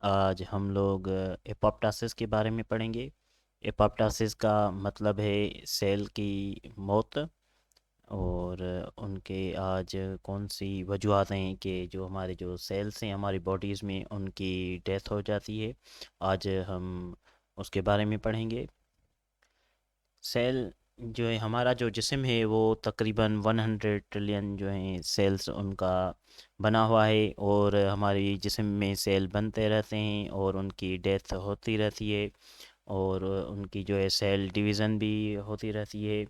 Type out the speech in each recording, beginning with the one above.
आज हम लोग एपोप्टोसिस के बारे में पढ़ेंगे। एपोप्टोसिस का मतलब है सेल की मौत। और उनके आज कौन सी वजूहत हैं कि जो हमारे जो सेल्स हैं हमारी बॉडीज़ में उनकी डेथ हो जाती है। आज हम उसके बारे में पढ़ेंगे। सेल जो है हमारा जो जिस्म है वो तकरीबन 100 ट्रिलियन जो है सेल्स उनका बना हुआ है। और हमारी जिस्म में सेल बनते रहते हैं और उनकी डेथ होती रहती है। और उनकी जो है सेल डिवीज़न भी होती रहती है।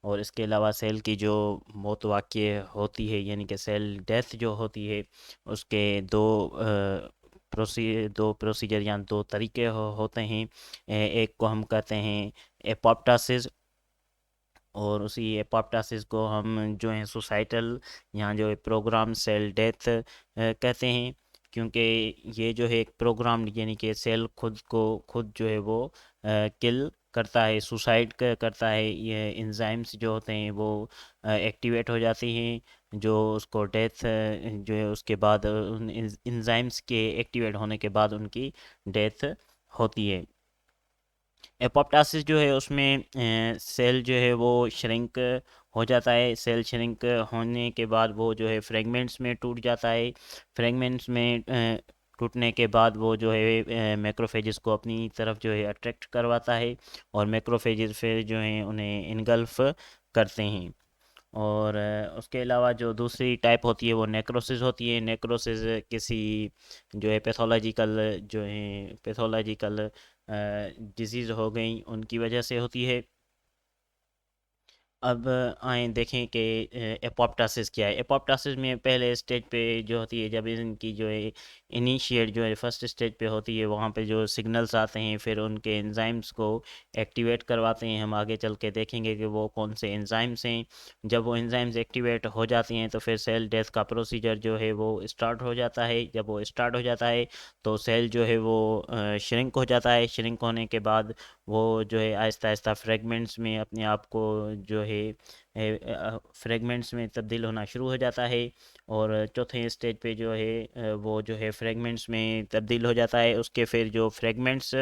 और इसके अलावा सेल की जो मौत वाक़ई होती है यानी कि सेल डेथ जो होती है उसके दो प्रोसीजर या दो तरीके होते हैं। एक को हम कहते हैं एपोप्टोसिस। और उसी एपोप्टोसिस को हम जो है सुसाइटल या जो है प्रोग्राम सेल डेथ कहते हैं। क्योंकि ये जो है एक प्रोग्राम यानी कि सेल खुद को खुद जो है वो किल करता है, सुसाइड करता है। ये इंजाइम्स जो होते हैं वो एक्टिवेट हो जाती हैं जो उसको डेथ जो है उसके बाद उन इंजाइम्स के एक्टिवेट होने के बाद उनकी डेथ होती है। एपोप्टोसिस जो है उसमें सेल जो है वो श्रिंक हो जाता है। सेल श्रिंक होने के बाद वो जो है फ्रेगमेंट्स में टूट जाता है। फ्रेगमेंट्स में टूटने के बाद वो जो है मैक्रोफेजेस को अपनी तरफ जो है अट्रैक्ट करवाता है। और मैक्रोफेजेस फिर जो है उन्हें इनगल्फ करते हैं। और उसके अलावा जो दूसरी टाइप होती है वो नेक्रोसिस होती है। नेक्रोसिस किसी जो है पैथोलॉजिकल डिजीज़ हो गई उनकी वजह से होती है। अब आए देखें कि एपोप्टोसिस क्या है। एपोप्टोसिस में पहले स्टेज पे जो होती है जब इनकी जो है इनिशिएट जो है फर्स्ट स्टेज पे होती है वहाँ पे जो सिग्नल्स आते हैं फिर उनके एंजाइम्स को एक्टिवेट करवाते हैं। हम आगे चल के देखेंगे कि वो कौन से एंजाइम्स हैं। जब वो एंजाइम्स एक्टिवेट हो जाती हैं तो फिर सेल डेथ का प्रोसीजर जो है वो स्टार्ट हो जाता है। जब वो स्टार्ट हो जाता है तो सेल जो है वो श्रिंक हो जाता है। श्रिंक होने के बाद वो जो है आहिस्ता आहिस्ता फ्रेगमेंट्स में अपने आप को जो है फ्रेगमेंट्स में तब्दील होना शुरू हो जाता है। और चौथे स्टेज पे जो है वो जो है फ्रेगमेंट्स में तब्दील हो जाता है। उसके फिर जो फ्रेगमेंट्स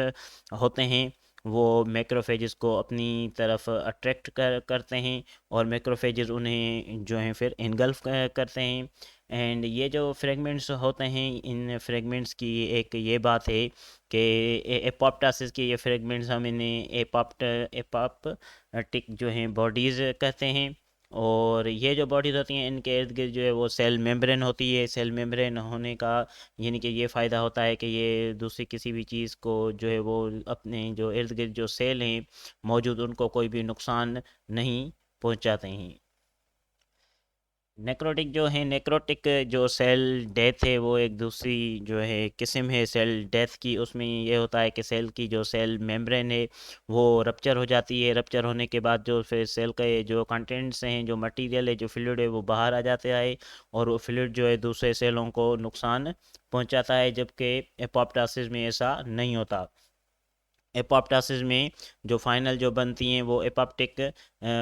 होते हैं वो मैक्रोफेजेस को अपनी तरफ अट्रैक्ट करते हैं। और मैक्रोफेजेस उन्हें जो है फिर इनगल्फ करते हैं। एंड ये जो फ्रेगमेंट्स होते हैं इन फ्रेगमेंट्स की एक ये बात है कि एपोप्टोसिस के ये फ्रेगमेंट्स हम इन्हें एपोप्टिक जो हैं बॉडीज़ कहते हैं। और ये जो बॉडीज़ होती हैं इनके इर्द गिर्द जो है वो सेल मेम्ब्रेन होती है। सेल मेम्ब्रेन होने का यानी कि ये फ़ायदा होता है कि ये दूसरी किसी भी चीज़ को जो है वो अपने जो इर्द गिर्द जो सेल हैं मौजूद उनको कोई भी नुकसान नहीं पहुंचाते हैं। नेक्रोटिक जो है नेक्रोटिक जो सेल डेथ है वो एक दूसरी जो है किस्म है सेल डेथ की। उसमें ये होता है कि सेल की जो सेल मेम्ब्रेन है वो रप्चर हो जाती है। रप्चर होने के बाद जो फिर सेल के जो कंटेंट्स हैं जो मटेरियल है जो फ्लूइड है वो बाहर आ जाते हैं। और वो फ्लूइड जो है दूसरे सेलों को नुकसान पहुंचाता है। जबकि एपोप्टोसिस में ऐसा नहीं होता। एपोप्टोसिस में जो फाइनल जो बनती हैं वो एपोप्टिक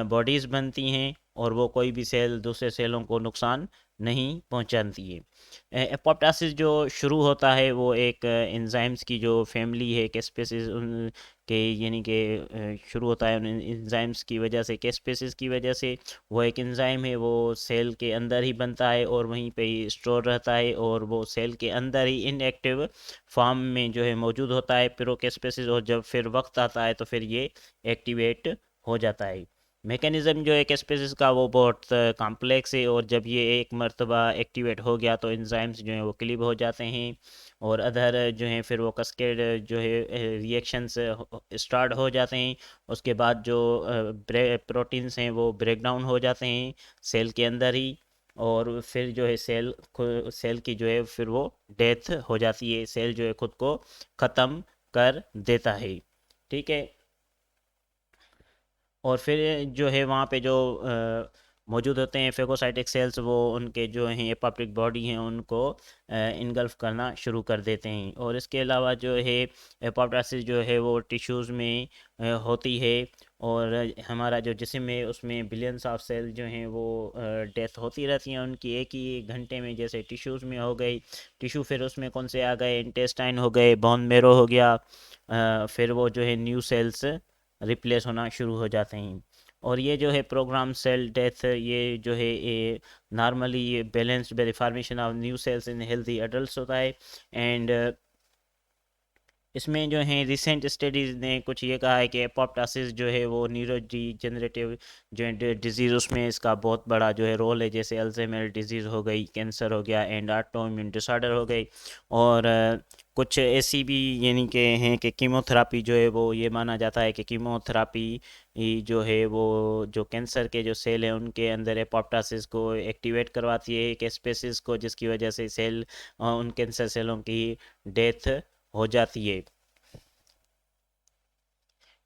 बॉडीज़ बनती हैं और वो कोई भी सेल दूसरे सेलों को नुकसान नहीं पहुंचाती है। एपोप्टोसिस जो शुरू होता है वो एक एंजाइम्स की जो फैमिली है कैस्पेसिस उन के यानी कि शुरू होता है उन एंजाइम्स की वजह से कैस्पेसिस की वजह से। वो एक एंजाइम है वो सेल के अंदर ही बनता है और वहीं पे ही स्टोर रहता है और वो सेल के अंदर ही इनएक्टिव फॉर्म में जो है मौजूद होता है प्रोकेस्पेसिस। और जब फिर वक्त आता है तो फिर ये एक्टिवेट हो जाता है। मैकेनिज़्म जो है कैस्पेसिस का वो बहुत कॉम्प्लेक्स है। और जब ये एक मर्तबा एक्टिवेट हो गया तो एंजाइम्स जो हैं वो क्लीव हो जाते हैं। और अदर जो हैं फिर वो कस्केड जो है रिएक्शंस स्टार्ट हो जाते हैं। उसके बाद जो प्रोटीन्स हैं वो ब्रेक डाउन हो जाते हैं सेल के अंदर ही। और फिर जो है सेल की जो है फिर वो डेथ हो जाती है। सेल जो है खुद को ख़त्म कर देता है। ठीक है। और फिर जो है वहाँ पे जो मौजूद होते हैं फेगोसाइटिक सेल्स वो उनके जो हैं एपोप्टिक बॉडी हैं उनको इनगल्फ करना शुरू कर देते हैं। और इसके अलावा जो है एपोप्टोसिस जो है वो टिश्यूज़ में होती है। और हमारा जो जिस्म है उसमें बिलियंस ऑफ सेल जो हैं वो डेथ होती रहती हैं उनकी एक ही घंटे में। जैसे टिश्यूज़ में हो गई, टिश्यू फिर उसमें कौन से आ गए, इंटेस्टाइन हो गए, बोन मेरो हो गया, फिर वो जो है न्यू सेल्स रिप्लेस होना शुरू हो जाते हैं। और ये जो है प्रोग्राम सेल डेथ, ये जो है ये नॉर्मली ये balanced by the formation of new sales in healthy adults होता है। एंड इसमें जो है रिसेंट स्टडीज़ ने कुछ ये कहा है कि एपोप्टोसिस जो है वो न्यूरो जनरेटिव जो है डिजीज़, उसमें इसका बहुत बड़ा जो है रोल है। जैसे अल्जाइमर डिजीज़ हो गई, कैंसर हो गया, एंड ऑटोइम्यून डिसऑर्डर हो गई। और कुछ ऐसी भी यानी कि हैं कि कीमोथेरापी जो है वो ये माना जाता है कि कीमोथेरापी जो है वो जो कैंसर के जो सेल हैं उनके अंदर एपोप्टोसिस को एक्टिवेट करवाती है एक स्पेसिस को, जिसकी वजह से सेल उन कैंसर सेलों की डेथ हो जाती है।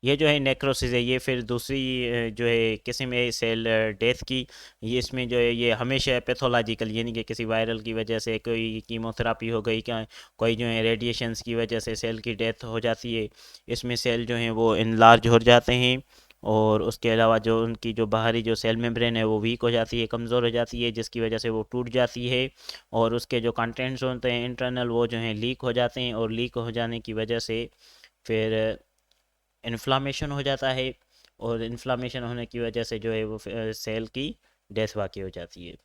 ये जो है नेक्रोसिस है, ये फिर दूसरी जो है किस्म है सेल डेथ की। ये इसमें जो है ये हमेशा पैथोलॉजिकल, यानी कि किसी वायरल की वजह से, कोई कीमोथेरापी हो गई, क्या कोई जो है रेडिएशंस की वजह से सेल की डेथ हो जाती है। इसमें सेल जो हैं वो इनलार्ज हो जाते हैं। और उसके अलावा जो उनकी जो बाहरी जो सेल मेम्ब्रेन है वो वीक हो जाती है, कमज़ोर हो जाती है, जिसकी वजह से वो टूट जाती है। और उसके जो कंटेंट्स होते हैं इंटरनल, वो जो हैं लीक हो जाते हैं, और लीक हो जाने की वजह से फिर इन्फ्लामेशन हो जाता है। और इन्फ्लामेशन होने की वजह से जो है वो सेल की डेथ वाक़ई हो जाती है।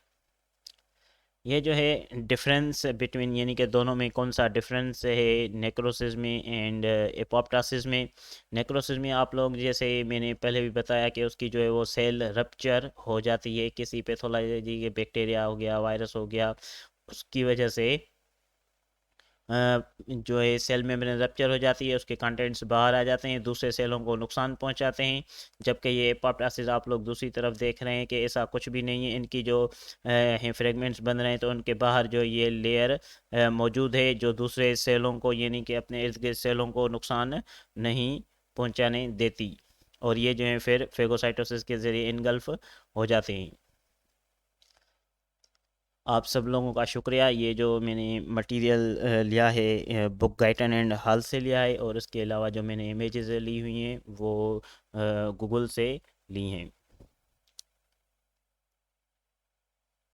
ये जो है डिफरेंस बिटवीन, यानी कि दोनों में कौन सा डिफरेंस है नेक्रोसिस में एंड एपोप्टोसिस में। नेक्रोसिस में आप लोग, जैसे मैंने पहले भी बताया कि उसकी जो है वो सेल रप्चर हो जाती है किसी पैथोलॉजी के, बैक्टीरिया हो गया, वायरस हो गया, उसकी वजह से जो है सेल मेम्ब्रेन रप्चर हो जाती है, उसके कंटेंट्स बाहर आ जाते हैं, दूसरे सेलों को नुकसान पहुंचाते हैं। जबकि ये एपोप्टोसिस आप लोग दूसरी तरफ देख रहे हैं कि ऐसा कुछ भी नहीं है। इनकी जो हैं फ्रेगमेंट्स बन रहे हैं तो उनके बाहर जो ये लेयर मौजूद है जो दूसरे सेलों को, यानी कि अपने इर्द गिर्द सेलों को नुकसान नहीं पहुंचाने देती। और ये जो है फिर फेगोसाइटोसिस के ज़रिए इनगल्फ हो जाते हैं। आप सब लोगों का शुक्रिया। ये जो मैंने मटेरियल लिया है बुक गाइटन एंड हॉल से लिया है, और इसके अलावा जो मैंने इमेजेस ली हुई हैं वो गूगल से ली हैं।